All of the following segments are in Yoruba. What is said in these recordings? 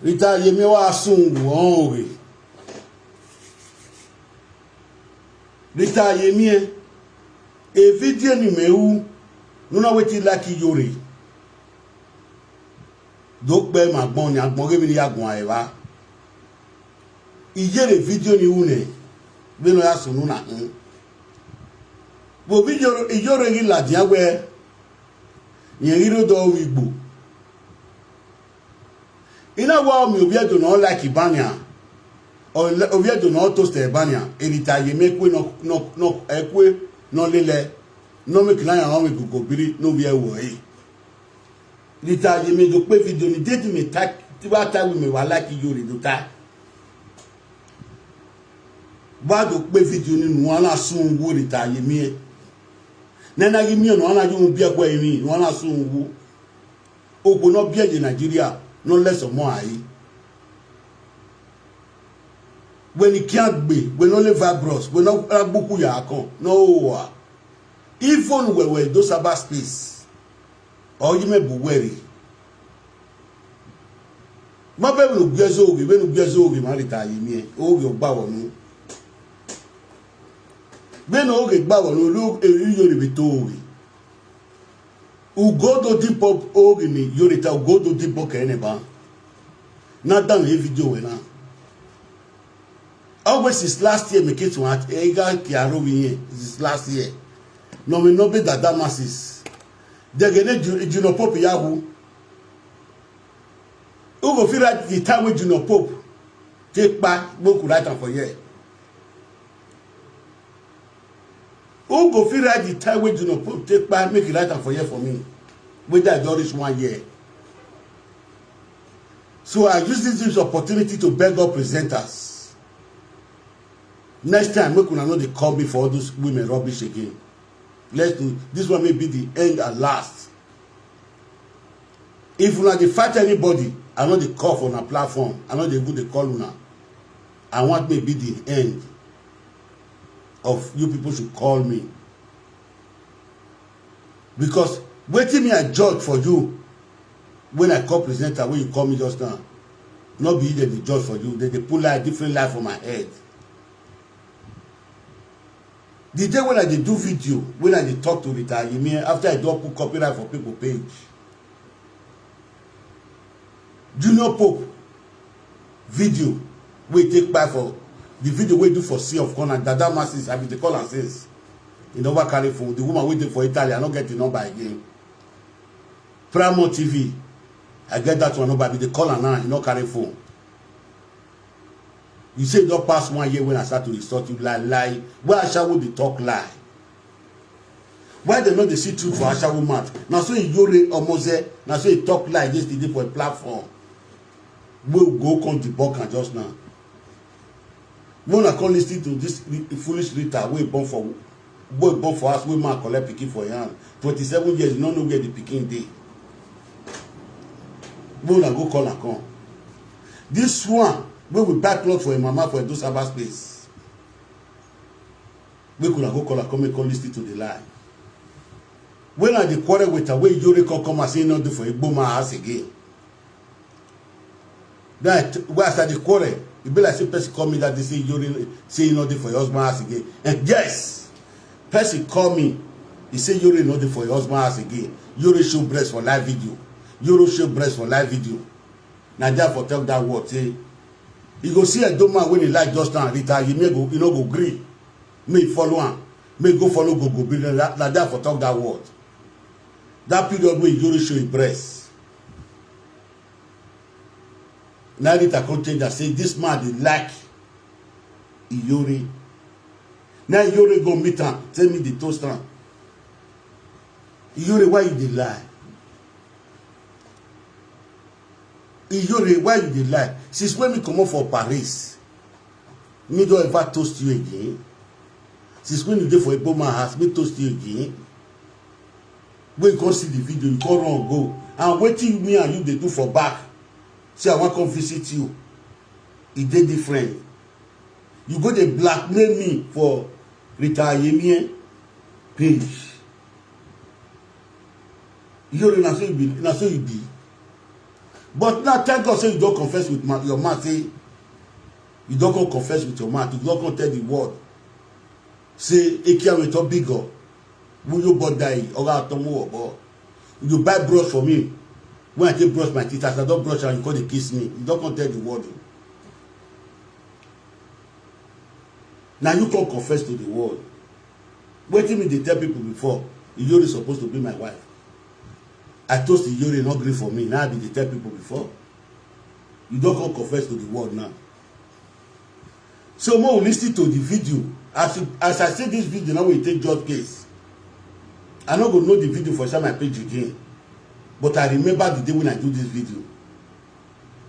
Rita Yemi wa sungu onre. Rita Yemi e video ni mewu nuna weti laki yore. Dokbe magbon ni agbon gemi ni agbon ayewa. Ije le video ni une beno ya sunu na bo video ijore ri la diawe yen ri do wigbo ina wa mi obi edo no like ibania o obi edo no toast ibania Rita Yemi kwe no ekwe no lele no make na yan we go biri no bi ewo yi Rita Yemi do pe video ni date me tak ti ba ta we me wa like yore do ta ba do pe video ni nu ala sun wo Rita Yemi nena gi mi no ala ju bi ekwa emi nu ala sun wo ogbo no bi eje Nigeria no less or more ayi when he can't be when only vibros when no agbuku ya kan no even we those about space or you may be worry ma be no gbezo oge we no gbezo oge ma Rita Yemi oge ogba wonu be no oge gba wonu lu eri yori bi to oge ugodo deep up ogini yorita ugodo deep up keneba na dan e video we na always is last year make it one ega kiaro wi is last year no we no be that masses de gene Junior Pope yahu ugo fira the time with Junior Pope take back boku right and for here who go feel right the time when Junior Pope take back make it right and for here for me whether I do this 1 year. So I use this opportunity to beg up presenters. Next time make una know they call me for all those women rubbish again. Let's do this one may be the end and last. If una dey fight anybody, I know they call for una platform. I know they go they call una. I want maybe the end of you people should call me. Because waiting me I judge for you when I call presenter when you call me just now. Not be the judge for you. They pull like different life from my head. The day when I dey do video, when I dey talk to Rita Yemi, after I don't put copyright for people page. Junior Pope video we take back for the video we do for Sea of Corner, Dada Masses, I be the call and says. You never carry phone. The woman waiting for Italy, I don't get the number again. Primo TV, I get that one number, I be the call and now, you don't carry phone. You say don't pass 1 year when I start to resort you lie. Why Ashawo they talk lie? Why they not they see truth for Ashawo mouth? Now so you almost now so you talk lie yesterday for a platform. We'll go come the book and just now. When I come listen to this foolish Rita, we born for us, we man collect pikin for yan. 27 years, you don't know where the pikin dey. When I go call and come. This one, we will buy clothes for a mama for those cyber space. We could go call and come and listen to the lie. When I dey quarrel with her, where Yuri come and say no do for a boomer house again. Then where I start the quarrel, it be like say person call me that they say Yuri say no do for your husband house again. And yes, person call me, he say Yuri no do for your husband house again. Yuri show breast for live video. Yuri show breast for live video. Now therefore tell that word say. You go see a dumb man when he like just now, Rita, you may go, you know, go agree. May follow him. May go follow, go be like that for talk that word. That period where you show his breast. Now Rita can change and say, this man, they like Yuri. Now Yuri go meet him, tell me the toast him. Yuri, why you dey lie? Yuri, why you dey lie? Since when me come up for Paris, me don't ever toast you again. Since when you dey for a Boma house, me toast you again. When you come see the video, you come run go. And waiting me and you they do for back. Say I want to come visit you. It dey different. You go dey blackmail me for Rita Yemi page. Yuri, na so you be. But now thank God say you don't confess with your mouth. Say you don't go confess with your mouth. You don't go tell the word. Say ekia we to bigger. Will you bother? Or tomo you buy brush for me. When I take brush my teeth, as I don't brush and you call they kiss me. You don't go tell the word. Now you can confess to the world. Waiting me they tell people before, Iyori is supposed to be my wife. I told Iyori not agree for me. Now I be they tell people before. You don't come confess to the world now. So more listen to the video. As I say this video, now we take George case. I not go know the video for some my page again. But I remember the day when I do this video.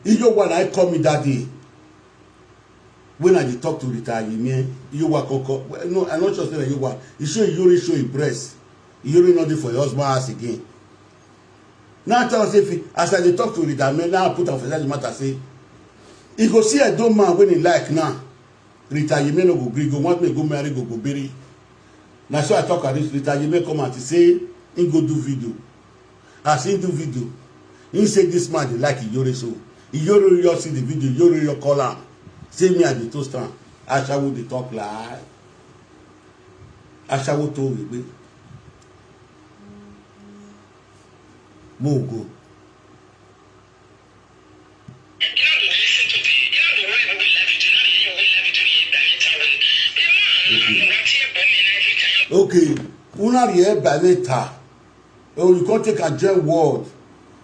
Iyo when I call me that day. When I talk to Rita, you work. No, I'm not just saying you work. You show your breast. You not for your husband ass again. Now tell us if as I talk to Rita, now I put on for that matter say, he go see a dumb man when he like now. Rita, you may not go agree. Go want me go marry, go bury. Now so I talk at this Rita, you may come out to say, he go do video. As he do video, he say this man they like Iyori so. Iyori you see the video, Iyori you call him. Say me at the toaster. Ashawo dey talk like. Ashawo to we. Mo go. Okay. Una here by later. Oh, you can't take a joint word.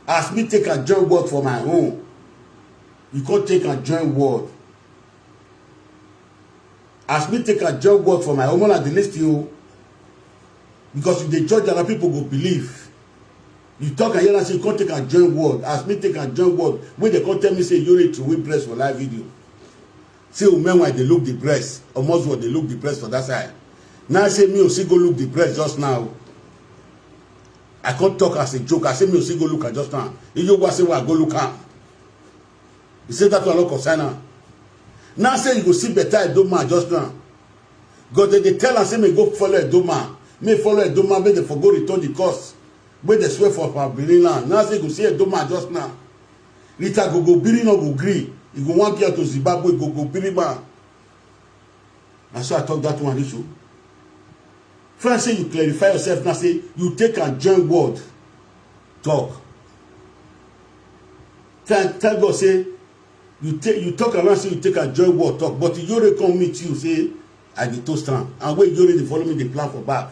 Ask me take a joint word for my own. You can't take a joint word. As me take a job work for my own at the list you because if they judge other people go believe. You talk and hear and say you can't take a joint word. As me take a joint word when they can't tell me say you need to win breast for live video. Say men why they look the breast, almost what they look the breast for that side. Now say me also go look the breast just now. I can't talk as a joke. I say me also go look at just now. If you go say where I go look at. You say that one not concern now. Now say you go see better a doma just now. God they tell us say me go follow a doma. Me follow a doma, may they forgo return the cost. When they swear for our building land. Now say you go see a doma just now. Rita go biri no go gree. You go want get to Zimbabwe go biri man. And so I talk that one issue. Friends say you clarify yourself now say you take a joint word. Talk. Tell God say you talk around say you take a joint word talk, but you already come meet you say I dey toast am and when you already follow me the plan for back.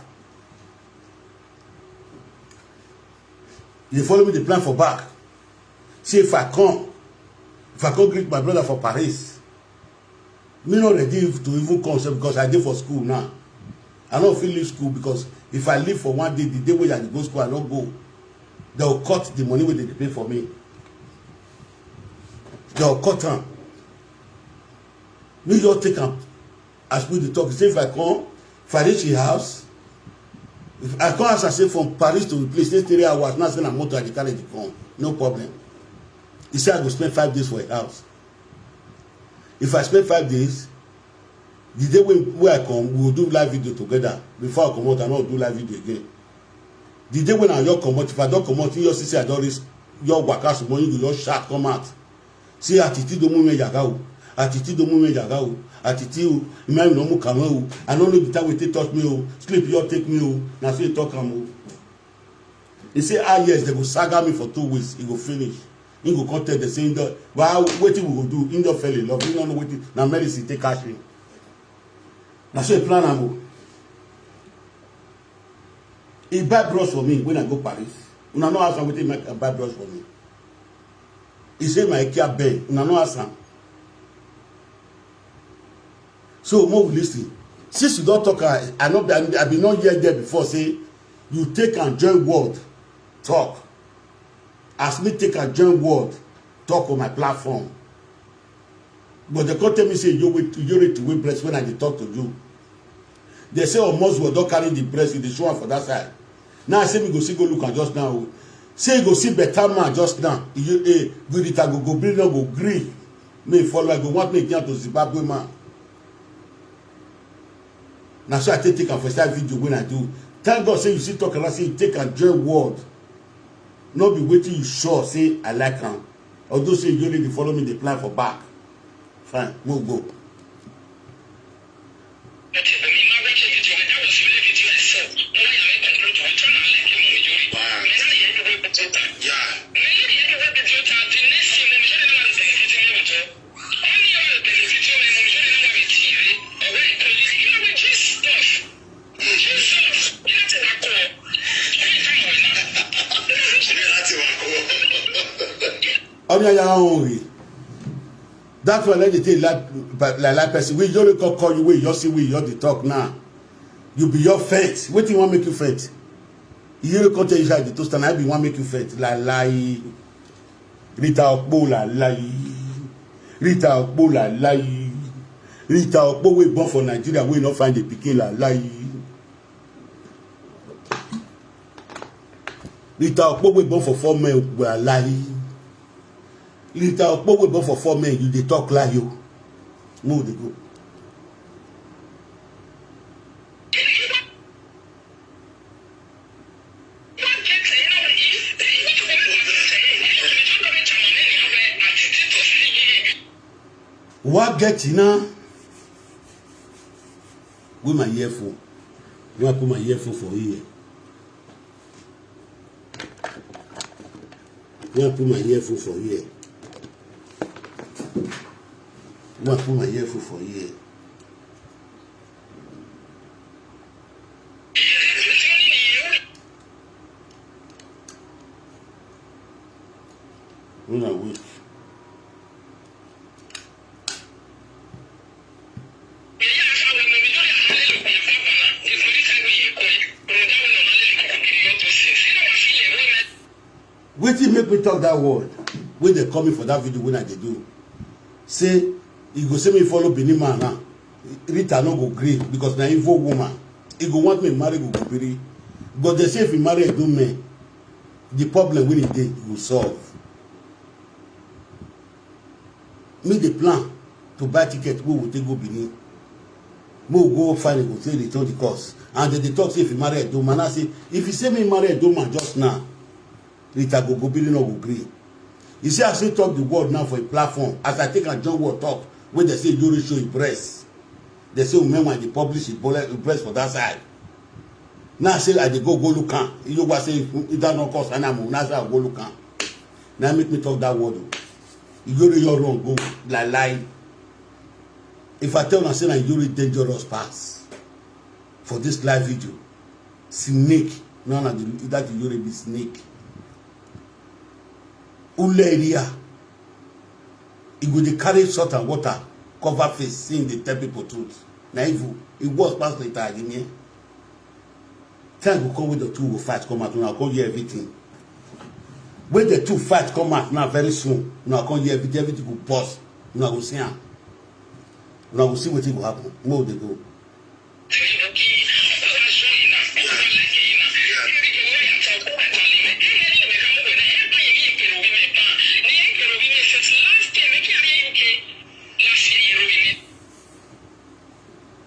You follow me the plan for back. See if I come greet my brother for Paris. Me not ready to even come because I dey for school now. I don't feel leave school because if I leave for one day, the day where I go school, I don't go. They will cut the money where they pay for me. They'll cut them. Me just take them as we talk. Say if I come, if I reach your house, if I come as I say from Paris to the place, take 3 hours, now send a motor, I carry the come. No problem. He said I go spend 5 days for a house. If I spend 5 days, the day when I come, we will do live video together. Before I come out, I not do live video again. The day when I come out, if I don't come out, you see I don't risk your work out, money you your shot come out. See Atiti do me yaga. Atiti do me yaga. Atiti o, imam no mu kama o. I don't know the time we take touch me o. Sleep you take me o. Na so you talk am o. He say yes, they go saga me for 2 weeks. He go finish. He go contact the same door. Well, wetin we go do? He don't fell in love. He don't know wetin. Na medicine take cash me. Na so he plan am o. He buy brush for me when I go Paris. Una no ask am wetin make buy brush for me. He say my IKEA bed. Una no ask am. So more listen. Since you don't talk, I been not hear there before. Say you take and join word talk. As me take and join word talk on my platform. But they can't tell me say you ready to win breast when I talk to you. They say almost we don't carry the breast in the show for that side. Now I say me go see go look at just now. Say you go see better man just now. You Rita go bring no go gree. Me follow I go want me get to Zimbabwe man. Now so I take a first time video when I do. Thank God say you see talk and I say you take a joy word. Not be waiting you sure say I like him. Although say you need to follow me, they plan for back. Fine, we'll go. That's why let the thing like person. We don't call you, we just see we the talk now. You be your faint. What do you want make you faint? You don't come tell you the toast and I be want make you faint. La lie. Rita Okbo la lie. Rita Okbo la lie. Rita Okbo we born for Nigeria, we not find the pikin la lie. Rita Okbo we born for 4 men we lie. Rita Okbo we born for 4 men, you dey talk lie yo. Move the go. What get you now? With my earphone. You want to put my earphone for here. You want to put my earphone for here. You want to put my earphone for here. When I wait. Wetin make me talk that word when they call me for that video when I dey do. Say he go say me follow Benin man now. Rita no go gree because na evil woman. He go want me marry Gogobiri. But they say if he marry Edo man, the problem when he dey he will solve. Me the plan to buy ticket we will take go Benin. We will go find it, go say return the cost. And then they talk say if he marry Edo man, I say if he say me marry Edo man just now, Rita Gogobiri no go gree. You see, I still talk the word now for a platform. As I take a John word talk, when they say Yuri show his breast, they say women when they publish his breast for that side. Now I say I dey go look am. You go say it that no cost animal. Now I say I go look am. Now make me talk that word. Yuri you're wrong, go lie. If I tell you I say that Yuri dangerous pass for this live video, snake. No, that Yuri be snake. Ule area, he go dey carry salt and water, cover face, seeing the tell people truth. Na evil, it was past later again. Time go come with the two will fight come out, now I can't hear everything. When the two fight come out now very soon, now I can't hear everything will pause. Now I go see am. Now I go see what will happen. Where will they go?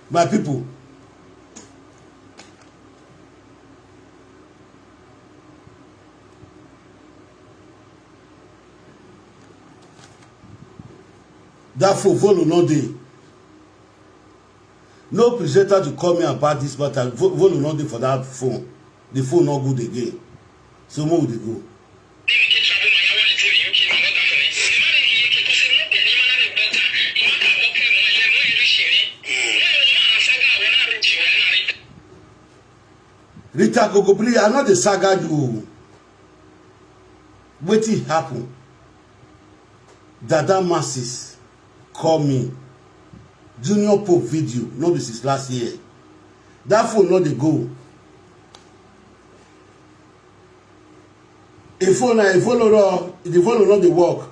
My people, that phone follow no dey. No presenter to call me about this matter. Follow no dey for that phone. The phone not good again. So where would they go? Rita Gogobiri, I know the saga you. Wetin happen? Dada masses call me. Junior Pope video, no be since last year. That phone no dey go. A phone the phone no dey work.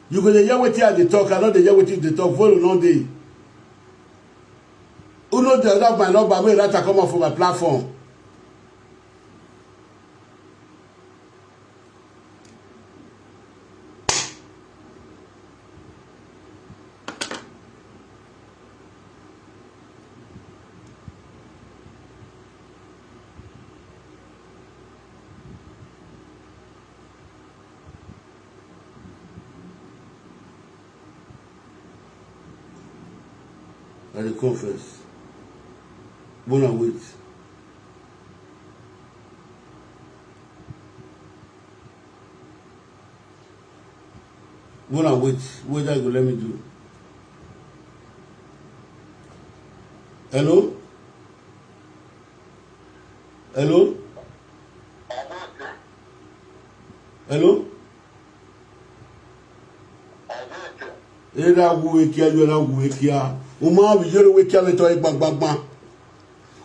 You go dey hear wetin I dey talk, I no dey hear wetin dey talk, phone no dey. Who know dey have my number, make Rita come up for my platform. at the conference. Wanna wait. Wanna wait. What that go let me do? Hello? Hello? Hello? Era wuekia yola wuekia. Uma vijore wekia me to egbagbagba.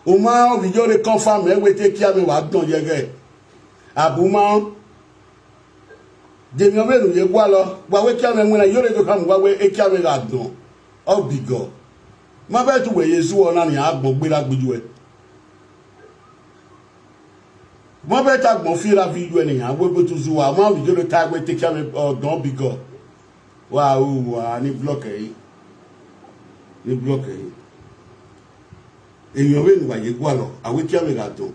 Uma vijore confirm e wete kia me wa don yege. Abuma Demi omenu ye gwa lo, wa wekia me nwena yore to kam wa we ekia me ga don. O bigo. Ma be tu we Yesu ona ni agbon gbera gbeju e. Mo be ta gbon fira video ni yan we betu zuwa ma vijore ta we take kia me don bigo. Wa ni block yi. Ni block yi. Èyàn we wa ye gwa lo, awe kia me ga don.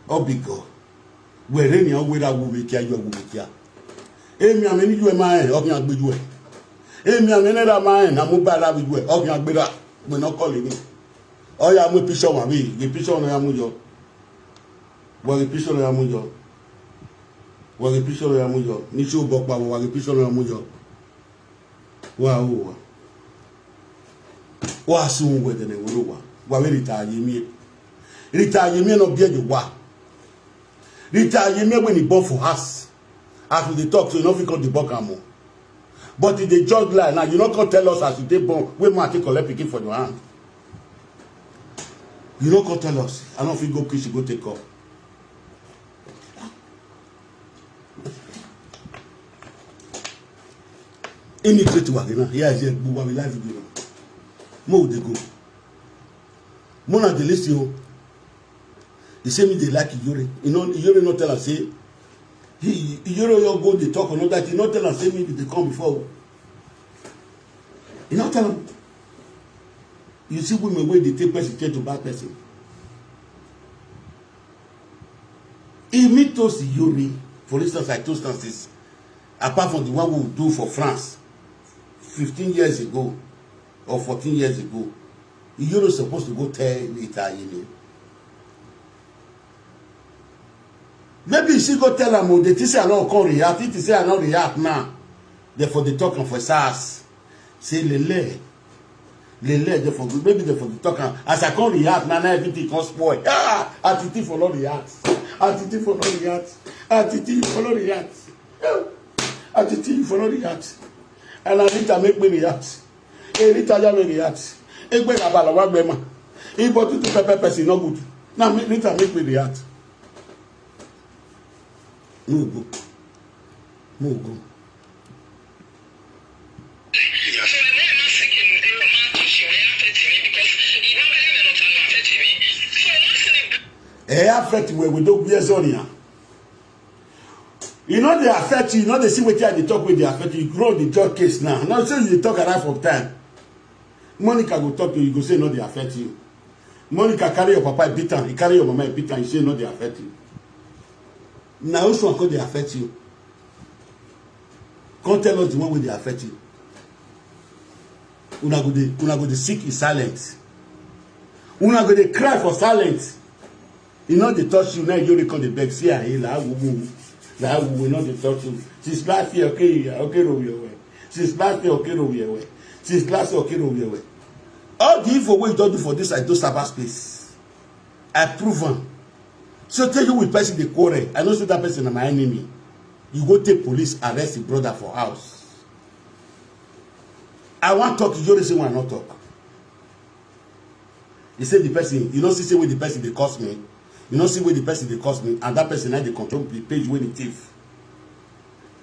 O bigo. Were ni an we da wo we kia yo wo kia. Emi ame ni ju e ma o kan agbeju e. Emi ame ne da ma na mo ba la biju e o kan agbera me no call ni. O ya mo picture wa bi, the picture no ya mu yo. Wa the picture no ya mu yo. Wa the picture no ya mu yo. Ni so bo pa wa the picture no ya mu yo. Wa o wa. Wa sun we de ne wo wa. Wa we Rita Yemi. Rita Yemi no bia ju wa. Rita Yemi when he born for us. As we dey talk, so you no fit come the book am. But if they judge lie now, you no come tell us as you dey born, wey man take collect pikin for your hand. You no come tell us. I no fit go kitchen go take up. Any creative work, you know, here is it. We live video. Mo dey go. Mo na dey listen o. He say me dey like Iyore. You know, Iyore no tell us say Iyore you go dey talk or not that. He not tell us say me dey come before. He not tell him. You see women wey dey take person to bad person. He meet us Iyore, for instance, like two instances, apart from the one we do for France 15 years ago or 14 years ago. Iyore supposed to go tell Rita Yemi. Maybe she go tell them, they say I don't come react. It say I don't react now. Therefore they talking for SARS. Say lele. Therefore maybe they for the talking. As I can't react now, everything can spoil. Ah, Atiti for no react. Atiti for no react. Atiti for no react. Atiti for no react. And Rita make me react. Rita just make react. Egbe abala wa gbe ma. Ibo tutu pepper person no good. Now Rita make me react. No go. No go. Affect where we don't be Zonia. You know they affect you, you know they see what they talk with they affect you. You grow the judge case now. Now say you talk a half of time. Monica go talk to you, you go say no, they affect you. Monica carry your papa beat her, he carry your mama beat her, you say no, they affect you. Now which one could they affect you? Can't tell us the one where they affect you. Una go the sick in silence. Una go they cry for silence. You know they touch you now. You record the beg. See I la we know they touch you. Since last year, okay, over your way. Since last year, okay, over your way. Since last year, okay, over your way. All the info we don't do for this, I do cyberspace. I prove them. So tell you with person they quarrel. I know say that person is my enemy. You go take police, arrest the brother for house. I want talk. You don't say I not talk. He said the person, you know, see where the person they cost me. You know, see where the person they cost me, and that person now they control the page when it thief.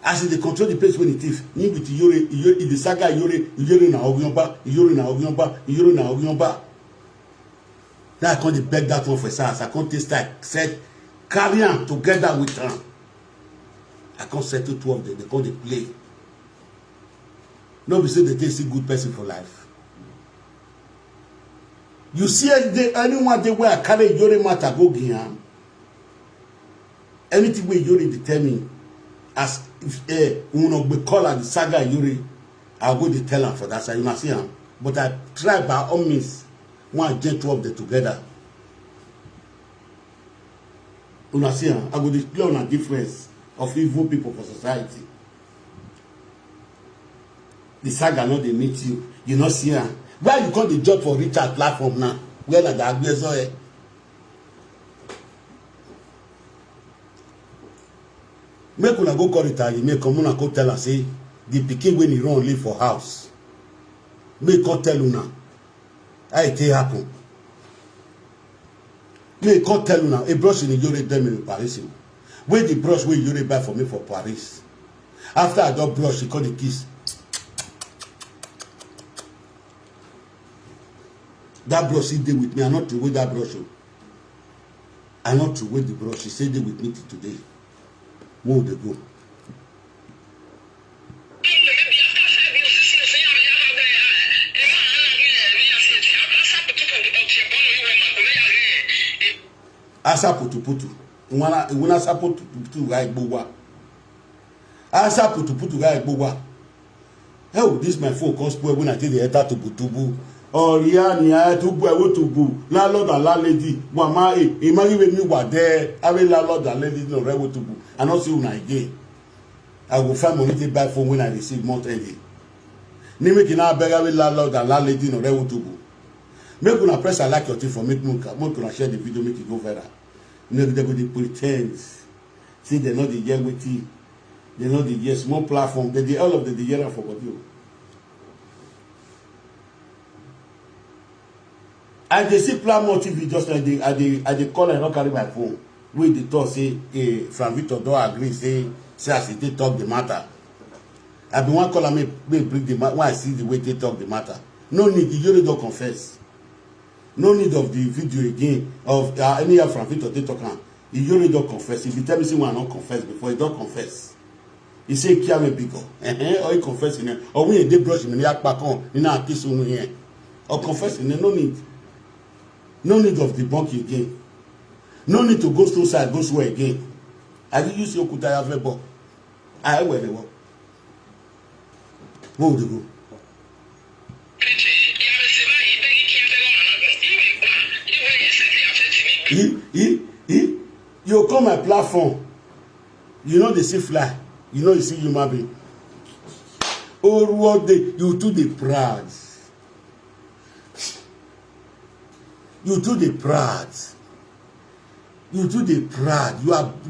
As they control the page when it thief, you with Iyore, the saga Iyore na Ogunyoba. Now I can't beg that one for SARS. I can't taste like said carry on together with her. I can't settle two of them. They call the play. Nobody say they take a good person for life. You see anyone they where I carry Iyore matter go give anything where Iyore determine as if we call her the saga Iyore, I'll go to tell her for that side. You must see him. But I try by all means one get two of them together. Una see, I go display on a difference of evil people for society. The saga not they meet you. You not see her. Why you call the job for Rita platform now? Where like the aggressor? Make una go call Rita. You make come una go tell her say the pikin when he run live for house. Make come tell una how it happen. Make come tell una a brush in the Yore dem in Paris. Where the brush where Yore buy for me for Paris. After I got brush, she call the kiss. That brush he did with me. I not to with that brush. I not to with the brush. He said they with me today. Where would they go? Asa putu. Una asa putu ga igbowa. Asa putu ga igbowa. Oh, this my phone cost boy when I take the enter to Butubu. Oh, yeah, I to boy what to go. Landlord and landlady. Mama, imagine when you were there. I will landlord and landlady no right what to go. I not see una again. I will find money to buy phone when I receive month ending. Name can now beg I will landlord and landlady no right what to go. Make una press I like your thing for make more share the video, make it go viral. You know they go the pretend. See they know the year with you. They know the year small platform. They all of the year for what you. I dey see Plasma TV just like I dey call and not carry my phone. We the talk say Frank Victor don't agree say as they talk the matter. I been one call and me bring the matter when I see the way they talk the matter. No need, the Yore don't confess. No need of the video again of any of Frank Victor they talk on. The Yore don't confess. If you tell me say one not confess before, he don't confess. He say kia me bigger. Or he confess in it. Or when they brush him in the back on, you know kiss on here. Or confess in it, no need. No need of debunking again. No need to go through side, go through again. I did use your kutaya vebo. I wear the work. Where would you go? You come my platform. You know they see fly. You know you see human being. Oh, what they you do the proud. You do the proud. You do the proud.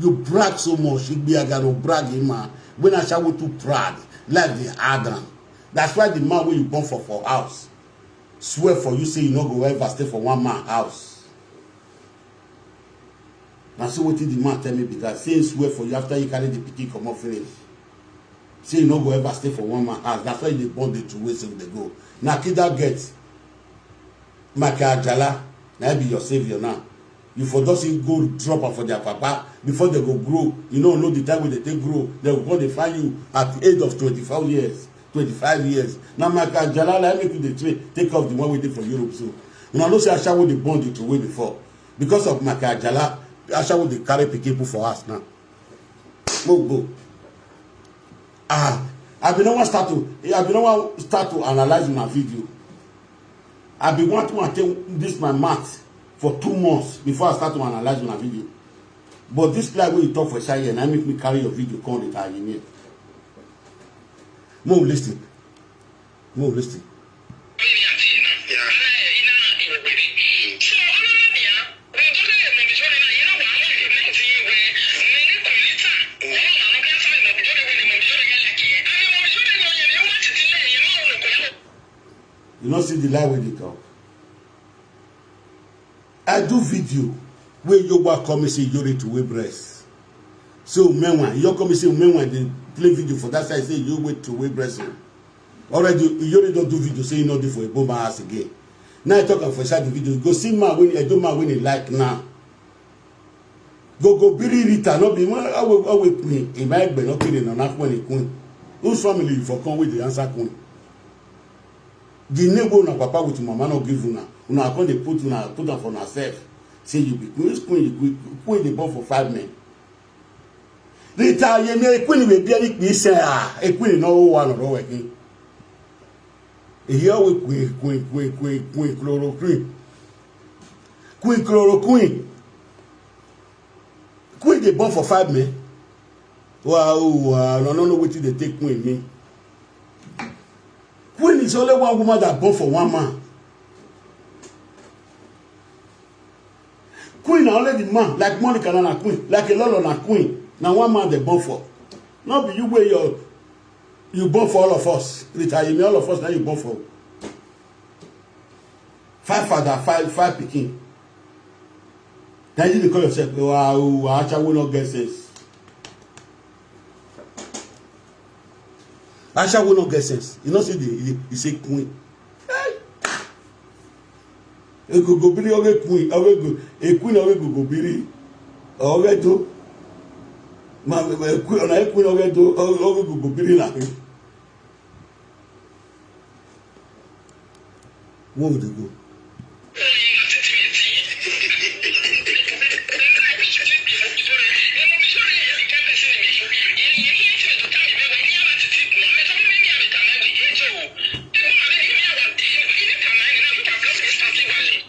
You brag so much. You be a guy who brag him man. When I shall go too proud, like the Adam. That's why the man when you born for house. Swear for you say you not go ever stay for one man house. Now see what the man tell me because say swear for you after you carry the pikin come off finish. Say you not go ever stay for one man house. That's why they born the two ways they go. Now kid that get Maka Jala. Now be your savior now. You for just go drop her for their papa before they go grow. You know the time when they take grow, they will go they find you at the age of 25 years. 25 years. Now Maka Jala like make you the train take off the one we did from Europe. So you know say Asha would they bond it away before. Because of Maka Jala, Asha would they carry people for us now. Go. I've been no start to analyze my video. I've been want to attend this my math for 2 months before I start to analyze my video. But this guy when you talk for shy and I make me carry your video call it in here. More listening. You don't see the lie where they talk. I do video where Yoba come and say Yore to wear breast. So meanwhile, you come and say meanwhile they play video for that side say you wait to wear breast. Already Yore don't do video say you know do for a bomber ass again. Now I talk for inside the video. Go see man when I do man when he like now. Go biri Rita no be man I will me. In my bed not kidding on that when he queen. Whose family for come with the answer queen? The neighbor na papa with mama no give una. Una come dey put am for herself. Say you be queen the born for 5 men. Rita ye me queen we be any say e queen no one or working. Here we queen chloroquine. Queen chloroquine. Queen they born for 5 men. Wow, I don't know what they take queen me. Queen is only one woman that born for 1 man. Queen are only the man, like Monica and a queen, like a lot on a queen. Now 1 man they born for. Not be you where you born for all of us. Rita, you mean all of us now you born for. 5 father, 5 picking. Then you call yourself, wow, I actually will not get sense. Asha will not get sense. You know, see you say queen. A go biri oge queen, oge a queen oge go biri. Oge do. Ma queen ona a queen oge do oge go biri na. Where would they go?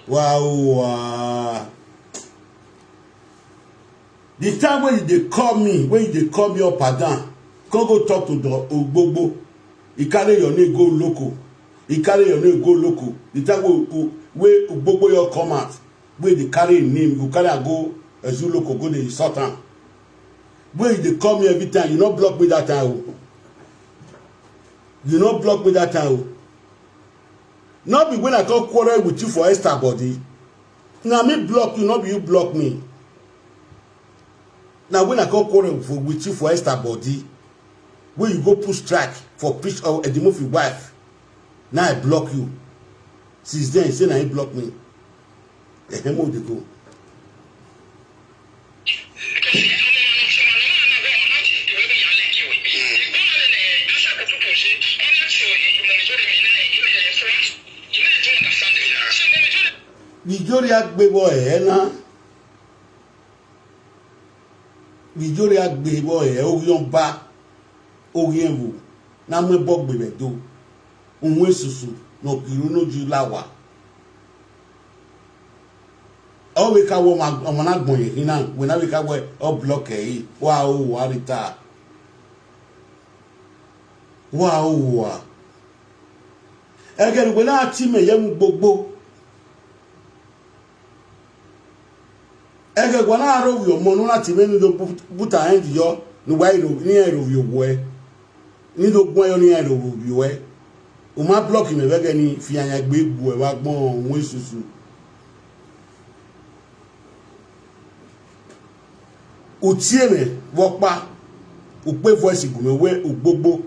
Wow. The time when they call me, up and down, come go talk to the Ogbogbo. He carry your name go local. The time where Ogbogbo your come out, where they carry him name, you carry go as you local, go to Sultan. Where they call me every time, you not block me that time. You not block me that time. Not be when I come quarrel with you for Esther body. Now me block you, not be you block me. Now when I come quarrel with you for Esther body, where you go push track for preach or the movie wife. Now I block you. Since then, you say now he block me. The hell they go. Vijoria gbebo na Vijoria gbebo oyon ba oyen wo na mo bo gbebe do ohun esusu no kiru noju lawa o we ka wo omo na gbon yin na we na we ka wo o block e wa o wa Rita wa o wa ege we na ti me ye mu gbogbo ege gwa na aro yo mo no lati me ni do buta end yo ni wa iro ni ero yo wo e ni do gbon yo ni ero yo e o ma block me bege ni fi anya gbe egbu e wa gbon ohun esusu o tie me wo pa o pe voice gun me we Ogbogbo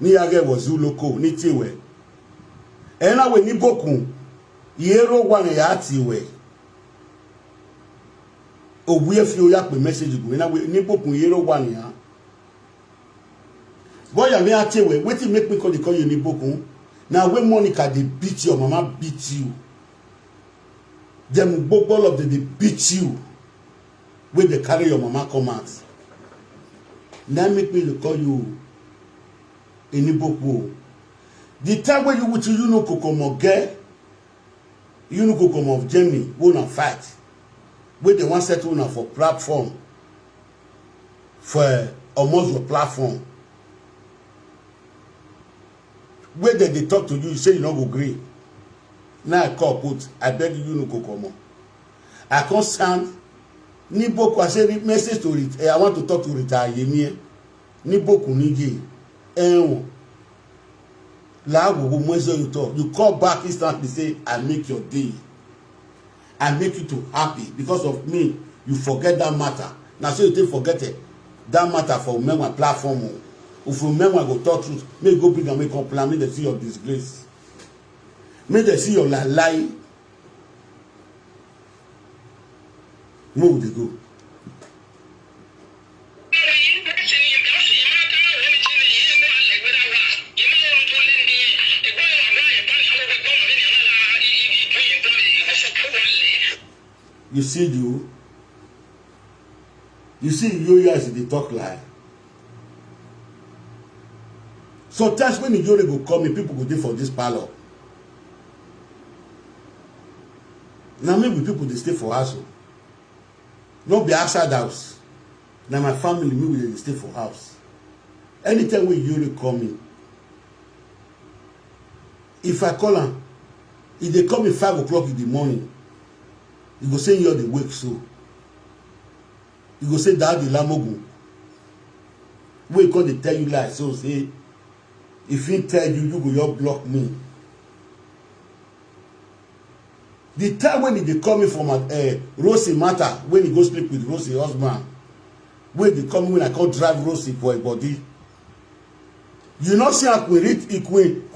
ni age wo zu loko ni tiwe e na we ni bokun yero wa na ya tiwe we fi o ya pe message go na we ni bokun yero wa ni ha boy ya me atewe wetin make me call you ni bokun na when Monica dey beat your mama beat you them both all of them dey beat you when they carry your mama come out na make me call you ni bokun the time when you with you no kokomo get you no kokomo of Germany won a fight where they want settle now for platform for almost your platform where they talk to you say you not go agree now I call put I beg you no go come on I can't stand ni boku I say message to it I want to talk to Rita yemi ni boku ni ge enwo la wo mo so you talk you call back instantly say I make your day I make you too happy because of me. You forget that matter. Now, so you take forget it. That matter for my platform. If you remember, go talk truth. May go bring and make complain. May they see your disgrace. May they see your lie. Where would they go? You see you guys they talk lie. Sometimes when you go call me, people go there for this parlor. Now maybe people they stay for house. Not be outside house. Now my family maybe they stay for house. Anytime when you call me, if I call her, if they call me 5 o'clock in the morning, you go say you're the wake so. You go say that the lamogu. We call they tell you lies. So say, if he tell you, you go your block me. The time when they call me from Rosie matter, when he go sleep with Rosie husband, when they call me when I can't drive Rosie for a body. You not see a Queen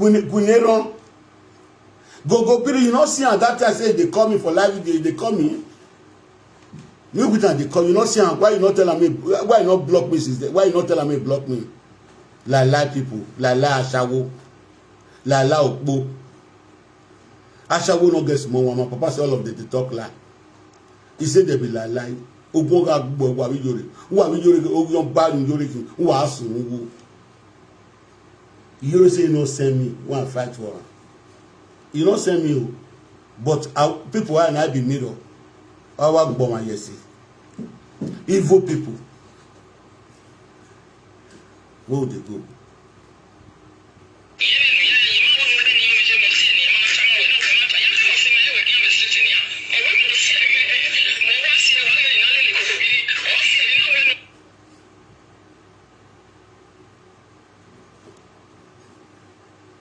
Go period, you not see at that time say they call me for live, they call me. Me with them, they call you not see why you not tell me why you not block me since why you not tell me block me? Lie people, lie Ashawo, lie Okbo. Ashawo no get small one. My papa say all of them they talk lie. He said they be lie. Oboga boy wa wijore. Wa wijore ogun bad wijore kin. Wa asun wo. You say you no send me, one fight for her. You don't send me, but people are not be mirror. Our bomber yes, evil people. Where would they go?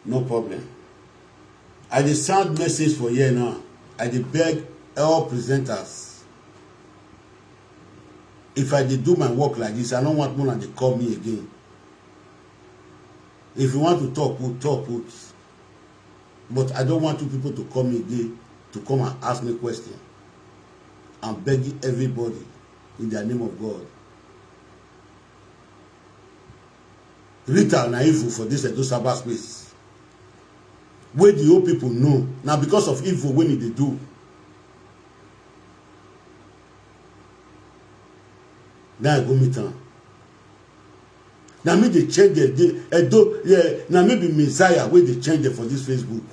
No problem. I dey sound message for here now. I dey beg all presenters. If I dey do my work like this, I don't want more than they call me again. If you want to talk, we'll talk. But I don't want you people to call me again to come and ask me questions. I'm begging everybody in the name of God. Rita na evil for this Edo cyber space. Where the old people know. Now because of evil, when they do. Now I go meet them. Now me they change the now maybe Messiah where they change it for this Facebook.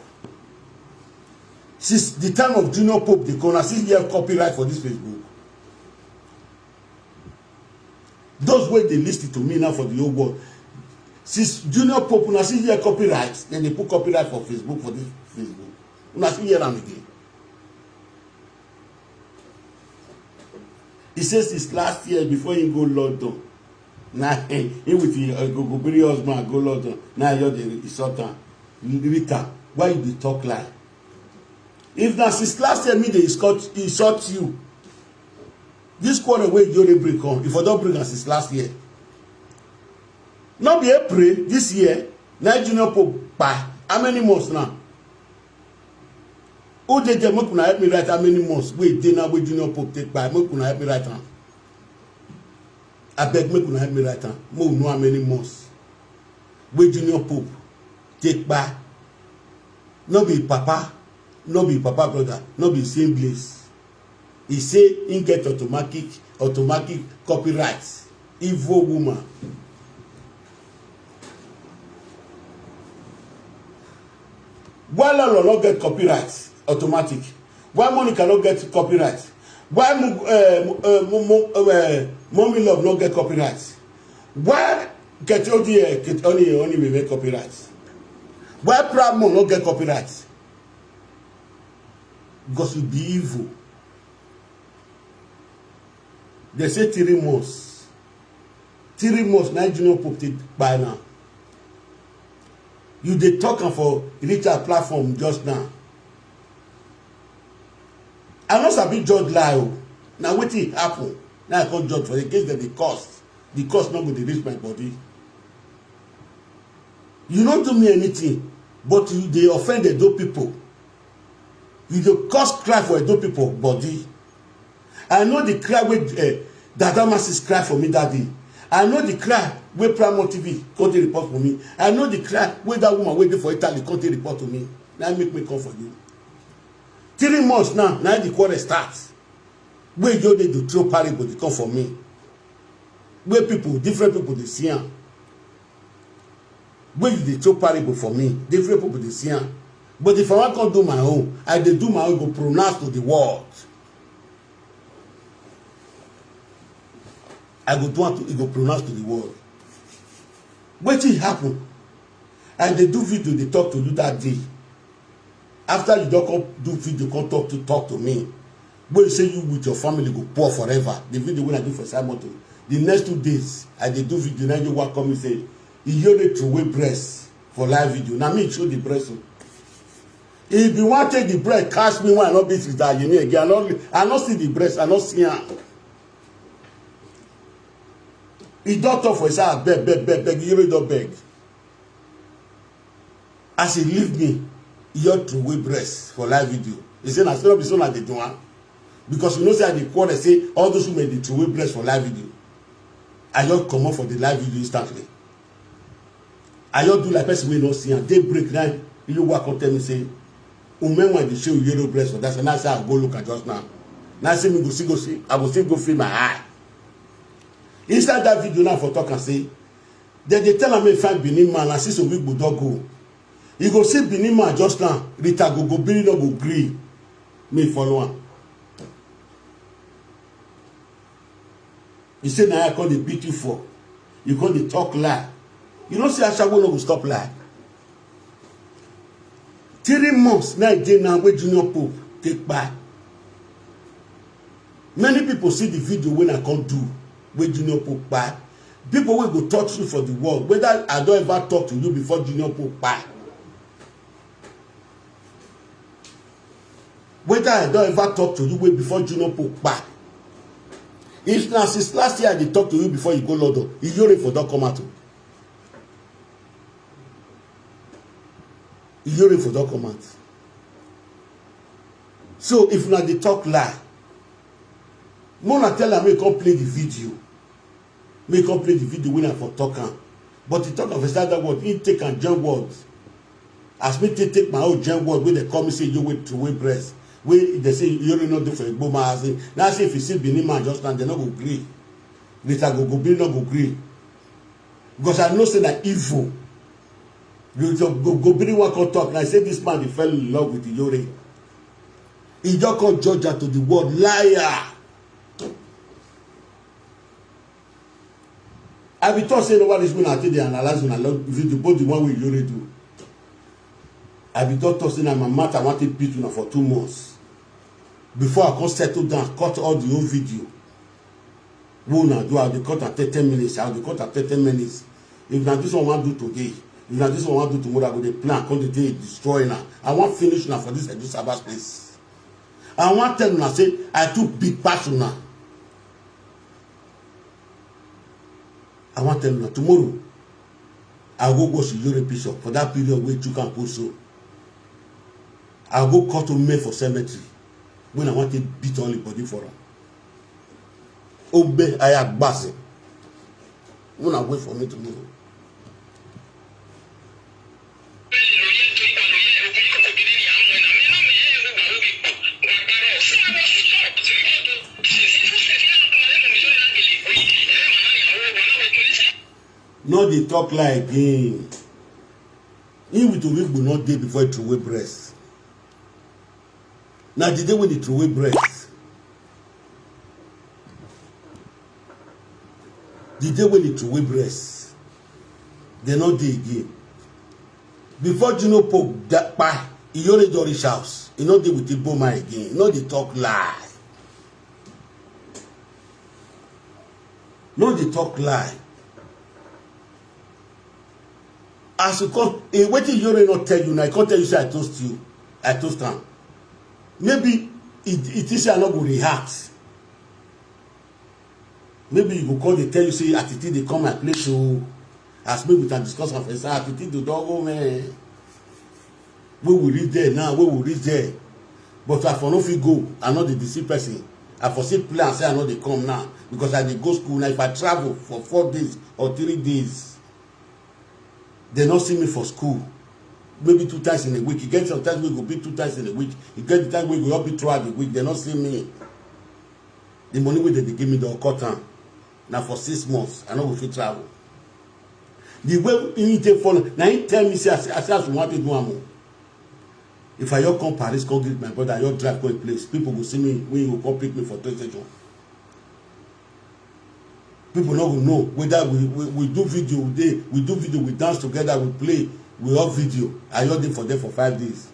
Since the time of Junior Pope, they can see you have copyright for this Facebook. Those way they list it to me now for the whole world. Since Junior Pope, una see here copyright, then they put copyright for Facebook for this Facebook. Una see here and again. He says this last year before he go London. Now he with the go husband go London. Now you're the Sultan. Rita, why you be talk like? If now since last year me they insult you. This quarter way you only bring on. If I don't bring us since last year. Not be April this year. Now Junior Pope by how many months now? Who did you make help me write how many months? Wait, dinner with Junior Pope take by make help me write now. I beg make help me write now. Mo know how many months. Wait, Junior Pope take by. No be papa brother, no be same place. He say he get automatic copyright. Evil woman. Why Lolo not get copyright automatic? Why Monica not get copyright? Why Mommy Love not get copyright? Why Ketodi only will make copyright? Why Proud Mom not get copyright? Because you be evil. They say 3 months. 3 months, now Junior Pope take by now. You dey talking for Rita platform just now. I not sabi judge lie. Now wetin happen? Now I can't judge for the case that the cost not going to reach my body. You don't do me anything, but you dey offend Edo people. You dey cause cry for Edo people body. I know the cry with Dada Masses cry for me that day. I know the cry where Primo TV come to report for me. I know the cry where that woman waiting for Italy come to report to me. Now make me come for you. 3 months now the quarter starts. Where you need to throw parable they come for me. Where different people they see am. Where you dey throw parable for me, different people they see am. But if I want to do my own, I dey do my own, go pronounce to the world. I go do it, go pronounce to the world. Wetin happen? I dey do video, they talk to you that day. After you don't come do video, come talk to me. When you say you with your family go poor forever. The video when I do for Simon, the next 2 days, I dey do video. Now you walk come and say, you only throw away breast for live video. Now me show the breast. If you want to take the breast, catch me when I not beat with that. You mean again? I not see the breast. I not see her. He don't talk for his side. Beg. You don't beg. As he leave me, he ought to wear breast for live video. He said, "I still be so like they do one." Because you know, say the quarter say all those women they to wear breast for live video. I just come up for the live video instantly. I just do like person we don't see and they break down. You walk on tell me say, "Women when they show yellow breast for that," and I say I go look at just now. Now say me go see. I will still go feel my eye. Inside that video now for talk and say, they tell me find Benin man and see some big dog go. You go see Benin man just now. Rita go Benin no go gree. Me follow am. You say now I call the beat you for. You call the talk lie. You don't see Ashawo no go stop lie. 3 months now again now where Junior Pope take back. Many people see the video when I come do where Junior Pope back. People will go talk to you for the world. Whether I don't ever talk to you before Junior Pope back. Whether I don't ever talk to you before Junior Pope back. If now since last year I did talk to you before you go London, you're for that come out. You're for that come out. So if now they talk lie, Mona tell her me come play the video. Me come play the video when I for talking. But the talk of a standard word, he take and join words. As me take my own join word when they come and say you wait to wear breast. When they say you don't know do for a boma, now say if you see Benin man just now, they not go agree. Rita go Benin not go agree. Because I know say that evil. Go Benin one can talk. And I say this man he fell in love with the Yore. He just called Georgia to the world liar. I be told say nobody's going to they analyze when I love video both the one we Yore do. I be told say my matter I want to beat you for 2 months. Before I can settle down, cut all the old video. Who do I cut at 30 minutes? I'll cut at 30 minutes. If now this one want to do today, if now this one want to do tomorrow, I go the plan, come the day destroy now. I want finish now for this Sabbath place. I want tell you now say I too big passion now. I want tell you now tomorrow. I'll go watch your picture for that period where you can put so. I'll go cut to me for cemetery when I want to beat only body for her. Obey I have bassy. When I wait for me tomorrow. No, they talk like again. Even with the week will not day before it throw away breast. Now the day when they throw away breast, the day when they throw away breast, they not day again. Before Junior Pope that by he only do his house. He not day with the boma again. No, they talk lie. No, they talk lie. As you come, what did you not tell you now? I can't tell you say I toast you. I toast them. Maybe it is not going to react. Maybe you go call they tell you say Atiti they come and play so as maybe we can discuss and say Atiti the dog oh man. We will reach there now, we will reach there. But I for no fit go, I know the deceive person. I for see plan say I know they come now. Because I dey go school now. If I travel for 4 days or 3 days, they not see me for school. Maybe 2 times in a week. You get sometimes we go be 2 times in a week. You get the time we go not be throughout the week. They not see me. The money wey they give me the cut now for 6 months. I know we fit travel. The way you take follow. Now he tell me say as we want to do am. If I come Paris, come greet my brother, I drive go a place. People will see me when you come pick me for train station. People not will know whether we do video, we do video, we dance together, we play, we all video. I just did for them for 5 days.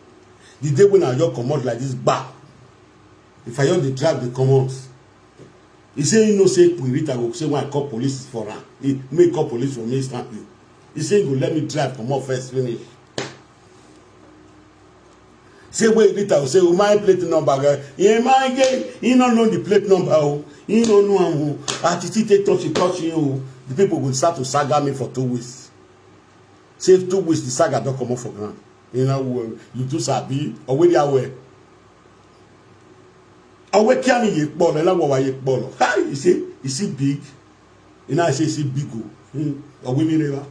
The day when I just come out like this, bah. If I just drive, they come out. He say, you know, say, Rita go say when I call police for her. He may call police for me instantly. He say, he go let me drive, come out first, finish. Say, wait, Rita will say, oh, my plate number, guy. Yeah, my guy, he don't know the plate number, oh. He don't know him, oh. Atiti take touch you, the people will start to saga me for 2 weeks. Say 2 weeks, the saga don't come up for ground. You know, you too sabi, or where they are where. Awe kiani ye ball, and I ye ball. Hi, you see big. You know, I say big. Or women never.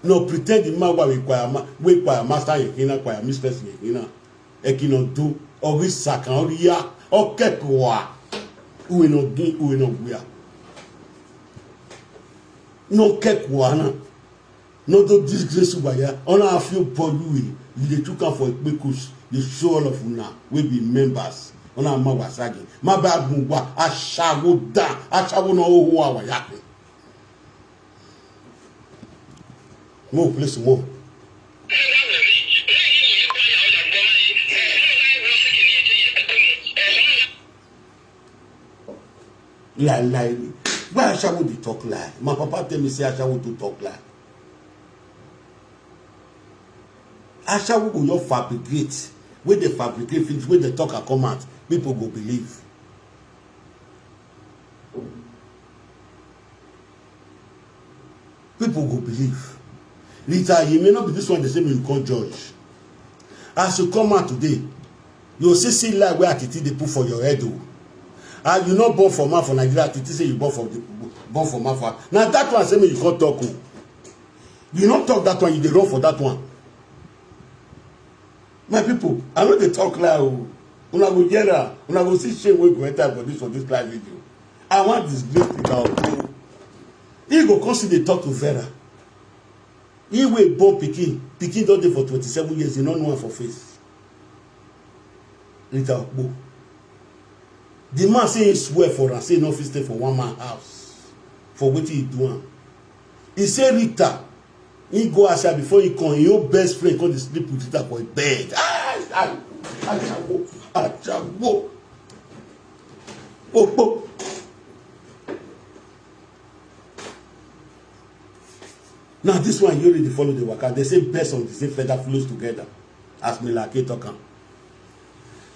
No, pretend the man we require master ye, require mistress ye, you know. Ekino do, or we sack, or ya, or kekwa. Who no gain, who no wear. No kekwa, na. No do disgrace by ya. On a few polluted. You took out for a because you show all of now. We be members. On a mawasagi. My bad mwa. I shall go down. I shall go no who are yapping. More place more. Lie. Why shall we talk lie? My papa tell me say I shall to talk lie. I shall go your fabricate. When they fabricate things, when they talk and come out, people will believe. People will believe. Rita, you may not be this one the same you call judge. As you come out today, you'll see like where Atiti they put for your head. And you not born for man for Nigeria, Atiti say you born for man for. Now that one say me you can't talk. You not talk that one, you they run for that one. My people, I know they talk loud. Una go yell, una go see shame wey go enter for this live video. I want this great people. He go consider talk to Vera. He will born Pikin don dey for 27 years. He no know one for face. Rita Okpo. The man say he swear for am, say he no fit stay for one man house. For wetin he do am. He say Rita. He go outside before he come. Your best friend come to sleep with Rita for a bed. Achawo. Oh. Now this one you really follow the waka. They say best on the same feather flows together. As Milaki talking.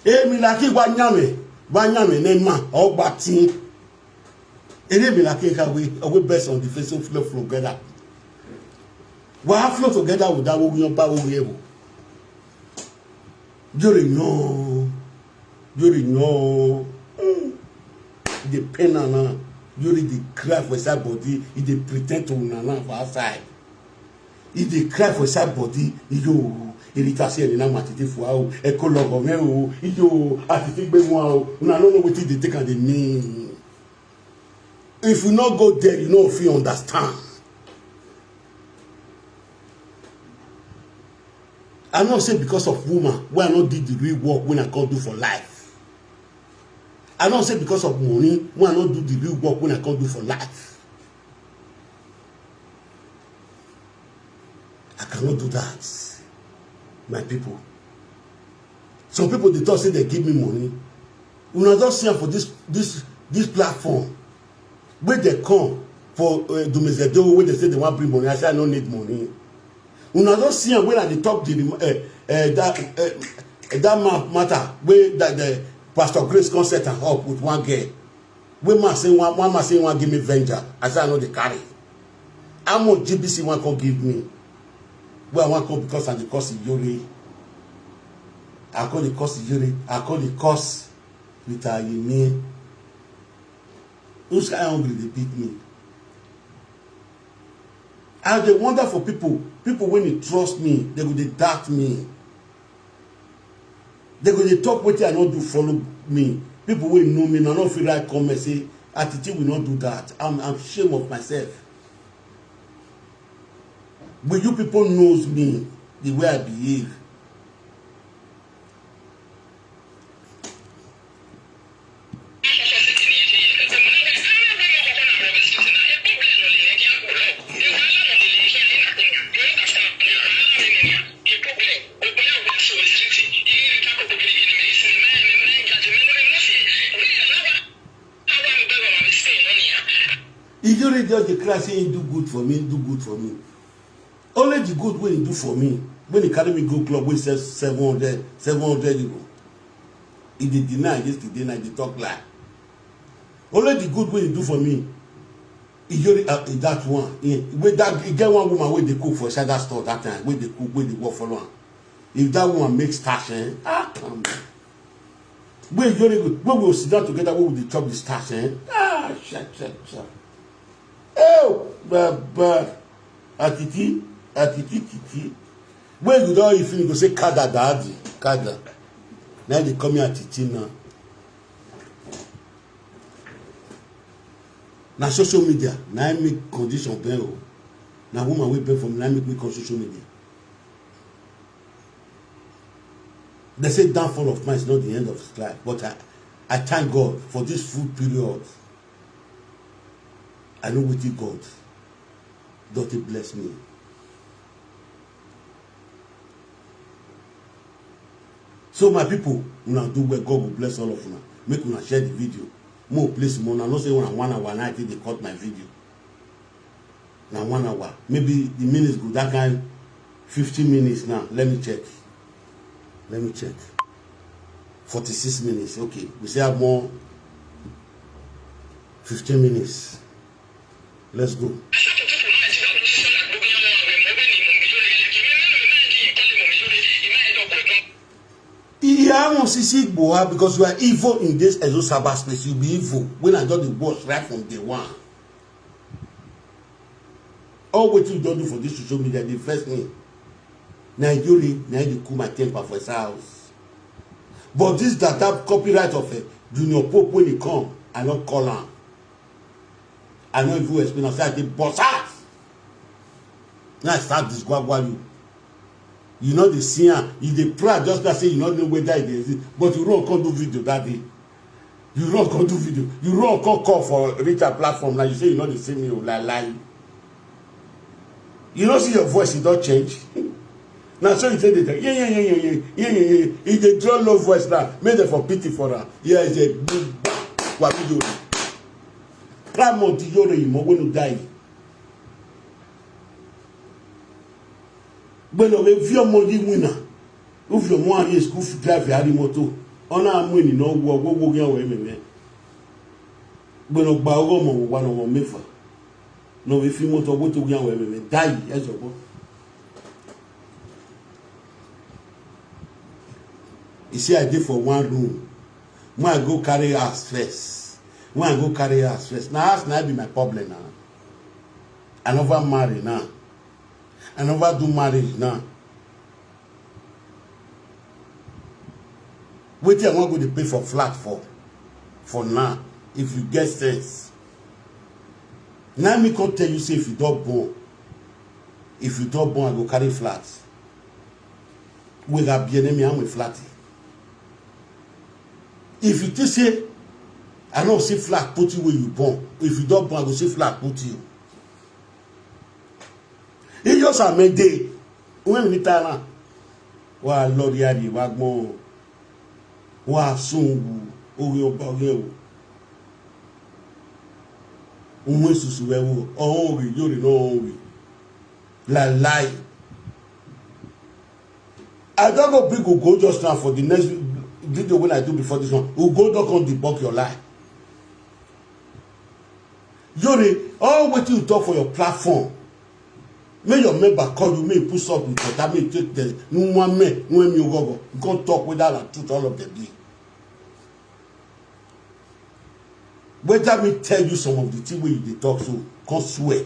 Milaki wanyame ne ma ogba tin. Milaki ka we best on the face of flow together. We have flow together with that we don't power we able. You know. The pain and you the cry for side body, they pretend to nana for outside. If they cry for side body, you irritation in a matiti for a color of you Atiti be one, una no know what they take and they mean. If you not go there, you know if you understand. I not say because of woman when I not did the real work when I can't do for life. I not say because of money when I not do the real work when I can't do for life. I cannot do that, my people. Some people they thought say they give me money. When I just see for this platform where they come for Dumezedo where they say they want to bring money. I say I don't need money. When I don't see when I talk to that matter where that the Pastor Grace concert and up with one girl. When man say one give me venture, I say I know they carry. How much GBC one can give me? Well, I want to because of the cost of Yuri. I call the cost of Yuri. I call the cost with a me. Who's hungry they beat me? And they wonder for people when they trust me, they go they doubt me. They go they talk what I not do follow me. People will know me, I not feel like come and say, Atiti will not do that. I'm ashamed of myself. But you people knows me, the way I behave. Yuri just declare saying do good for me, do good for me. Only the good way he do for me. When he carry me go club, we sell 700 euro. He did deny yesterday night, they talk lie. Only the good way he do for me. He that one. He get one woman where they cook for Shadow store that time. Where they cook, where they work for long. If that woman makes stash, come on. Where we will sit down together, where will they chop the stash, shut. Oh, but Atiti. When you don't even you go say Kada daddy, Kada. Now they come here Atiti now. Now social media, now I make condition better. Now woman will pay for me, now make me on social media. They say downfall of man is not the end of his life, but I thank God for this full period. I know with it God, don't it bless me. So my people, una do where God will bless all of you. Make una share the video. More place more. Now not say when 1 hour now they cut my video. Now 1 hour. Maybe the minutes go that kind 15 minutes now. Let me check. 46 minutes. Okay. We say have more 15 minutes. Let's go. Because you are evil in this Ezo Sabbath space. You'll be evil. When I do the boss right from day one. All what you don't do for this social media, they first me. Now you cool my temper for his house. But this that copyright of it, Junior Pope when he come, I not call him. I know if you explain, I say I did boss ass. Now I start this you. You know the singer, if they pray just like say you don't know whether it is, but you don't come do video that day. You don't come do video. You don't come call for Rita platform. Now you say you know the same you lie. You don't see your voice, it don't change. Now so you say that yeah. If they draw low voice now, make them for pity for her. Yeah, it's a big what video. Climb on the yore you when you die. When you feel money winner, if you want to school drive your motor, on our money, no work, go away. When you buy a room, one of me for no, if you want to go to young die as a boy. You see, I did for one room. When I go carry ass first. Now, ask now be my problem now. I never marry now. I never do marriage now. Wait till I want to pay for flat for now. If you get sense. Now me can't tell you say if you don't born. If you don't born, I go carry flats. We got bien me and with flat. If you just say I don't see flat put you where you born. If you don't born, I go see flat put you. It just a made day. When we tell her, wa Lord yadi wagmo, wa sungu, oyo bagyo. Unwe susuwewo, oh we yori no we. La lie. I don't know people go just now for the next video when I do before this one. We'll go down on debunk your lie. Yori, all what you talk for your platform. May your member call you, may push up with that, may take the no one may, when you go talk with that and truth all of the day. Whether me tell you some of the things where they talk, so can't swear.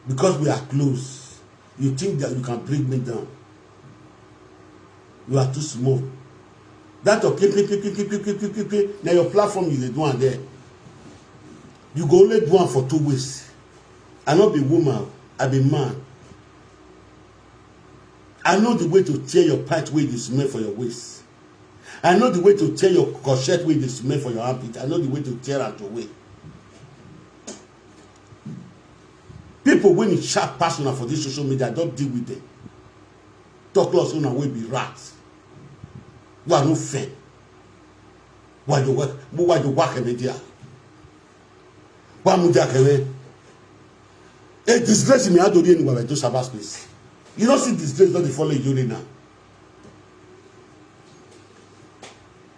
Because we are close, you think that you can bring me down. You are too small. That okay, now your platform is the one there. You go only do one for 2 weeks. I not be woman, I be man. I know the way to tear your part where it is made for your waist. I know the way to tear your corset where it is made for your armpit. I know the way to tear it away. People when it's sharp personal for this social media, don't deal with them. Talk loss on way be rats. You are no fair. Why you work in media? Why muja kere? It disgrace me. I don't even want to cyberspace. You don't see disgrace not the following you now.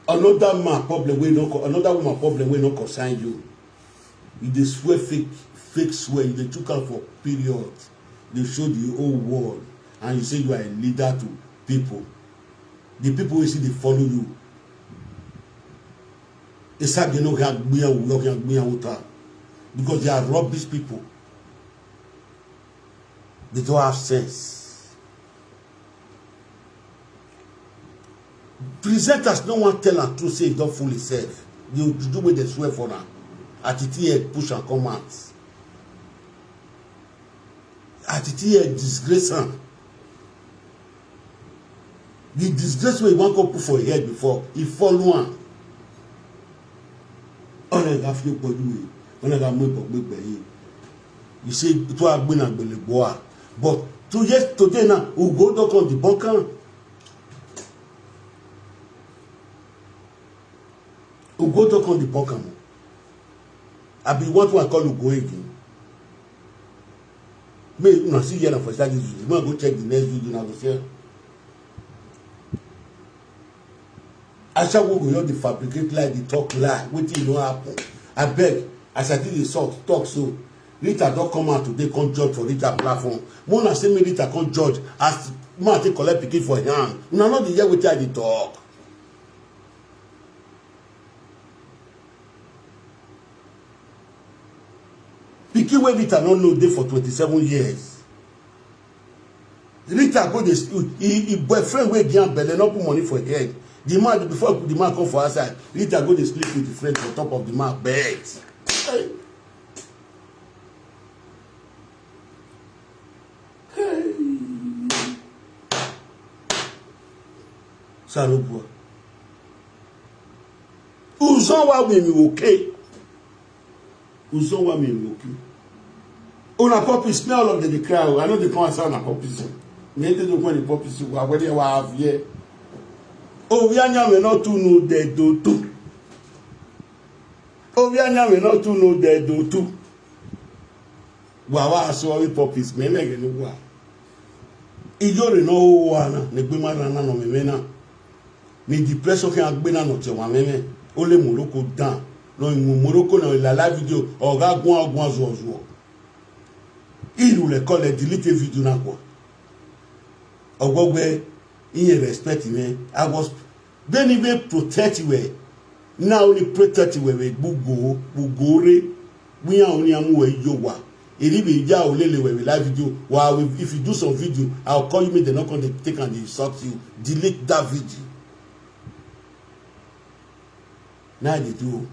Another man problem we no, another woman problem we no concern you. You dey swear fake swear. You dey took out for period. They show the whole world, and you say you are a leader to people. The people will see they follow you. It's sad they know because they are rubbish people. They don't have sense. Presenters don't want to tell and truth say it don't fool itself. They do what they swear for now. Atiti push and commands. Atiti disgrace am. The disgrace wey one couple for head before, he follow am. Ọ̀nà fi pọ̀jù yìí, ọ̀nà ká mú ìpọ̀gbẹ́gbẹ́ yìí. You say tó agbẹ́nà gbẹ̀lẹ̀gbọ́ à. But today now, we go down on the bunker. We go down on the bunker. I be what I call you go again. May you not see here for start this video. You go check the next video now go share. I shall go with the fabricate lie, the talk lie. Wetin no happen. I beg, as I did the talk so. Rita don't come out today, can't judge for Rita platform. Mona say me Rita can't judge as man take collect pikin for hand. Una not the year with I dey talk. Pikin wey Rita no know dey for 27 years. Rita go dey he boyfriend wey get belle no put money for head. The man before the man come for outside, Rita go dey sleep with the friend on top of the man bed. Hey. Salubua. Uzon wa mi okay. Uzon wa mi okay. Una puppy smell of the crowd. I know they come outside on puppies. Me they don't want the puppies. We are where we have here. Oh, we are now not to know the do too. Oh, we are now not to know the do too. Wawa sorry puppies. Me me get no wa. Ijore no wana. Ne gbe ma rana no me na. Ni depression kan agbe na no te wa meme o le Morocco down no Morocco na la live video oga gun azuozuo iru le call le delete video na kwa ogogbe in respect me I was then even protect we now only protect we bugore we are only amu we yowa eri be ja o lele we live video wow if you do some video I'll call you me they not going to take and insult you delete that video. Now they do.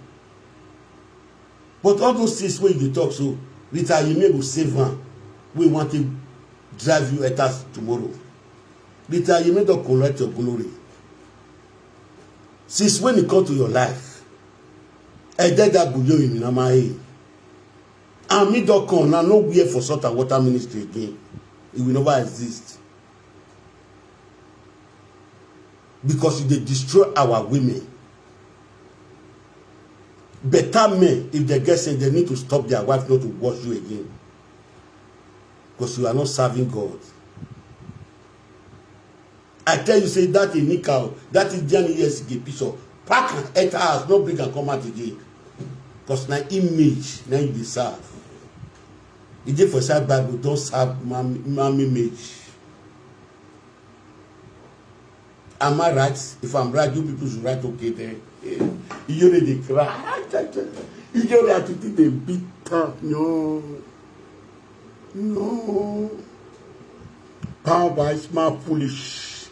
But all those things where you talk so, Rita, you may go save one. We want to drive you at us tomorrow. Rita, you may not collect your glory. Since when it comes to your life, I did that buyo in Minamae. And me don't come now, no way for salt and water ministry again. It will never exist. Because they destroy our women. Better men, if they get said, they need to stop their wife not to watch you again. Because you are not serving God. I tell you, say that is Nikao, that is Johnny years ago, picture. Pack and enter house, no bring and come out again. Because na image, na you deserve. You did for side Bible, don't serve man image. Am I right? If I'm right, you people should write okay there. You know they cry. You know that they beat up. No. No. Power is my foolish.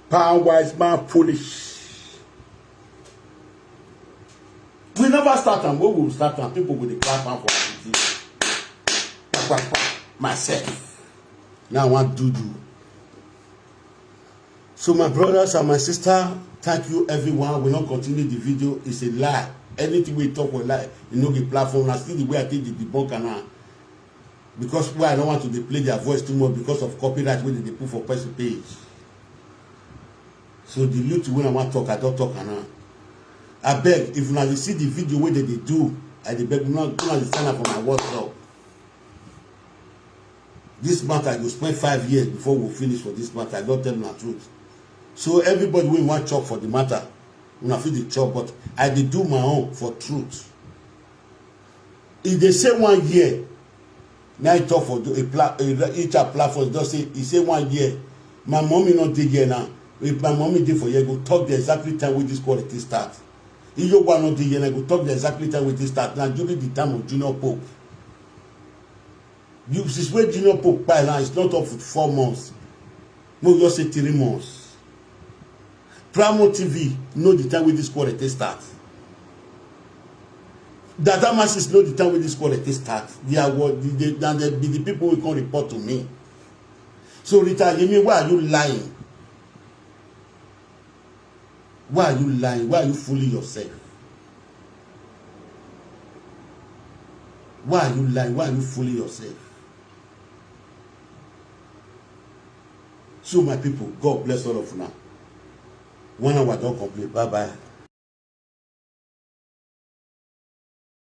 Power is my foolish. We never start and we will start and people will clap for it. Myself. Now I want to do. So my brothers and my sister, thank you everyone. We will not continue the video. It's a lie. Anything we talk will lie. You know the platform. I see the way I take the debunk now. Because why I don't want to play their voice too much because of copyright when they put for person page. So the little when I want to talk, I don't talk now. I beg, if una dey see the video wey they do, I dey beg una dey sign up for my WhatsApp. This matter go spend 5 years before we finish for this matter. I don't tell una truth. So everybody wey wan chop for the matter, una fit dey chop, but I dey do my own for truth. If they say 1 year, now I talk for each platform, just say, he say 1 year. My mommy not dey here now. If my mommy dey for here, go talk the exactly time when this quality start. If you want not dey here, I go talk the exactly time when this start. Now during the time of Junior Pope. You since when Junior Pope by now, it's not up for 4 months. No, just say 3 months. Primo TV know the time when this quality start. That masses know the time when this quality start. They are what the people will come report to me. So Rita, you mean why are you lying? Why are you lying? Why are you fooling yourself? Why are you lying? Why are you fooling yourself? So my people, God bless all of you now. 1 hour don't complete. Bye bye.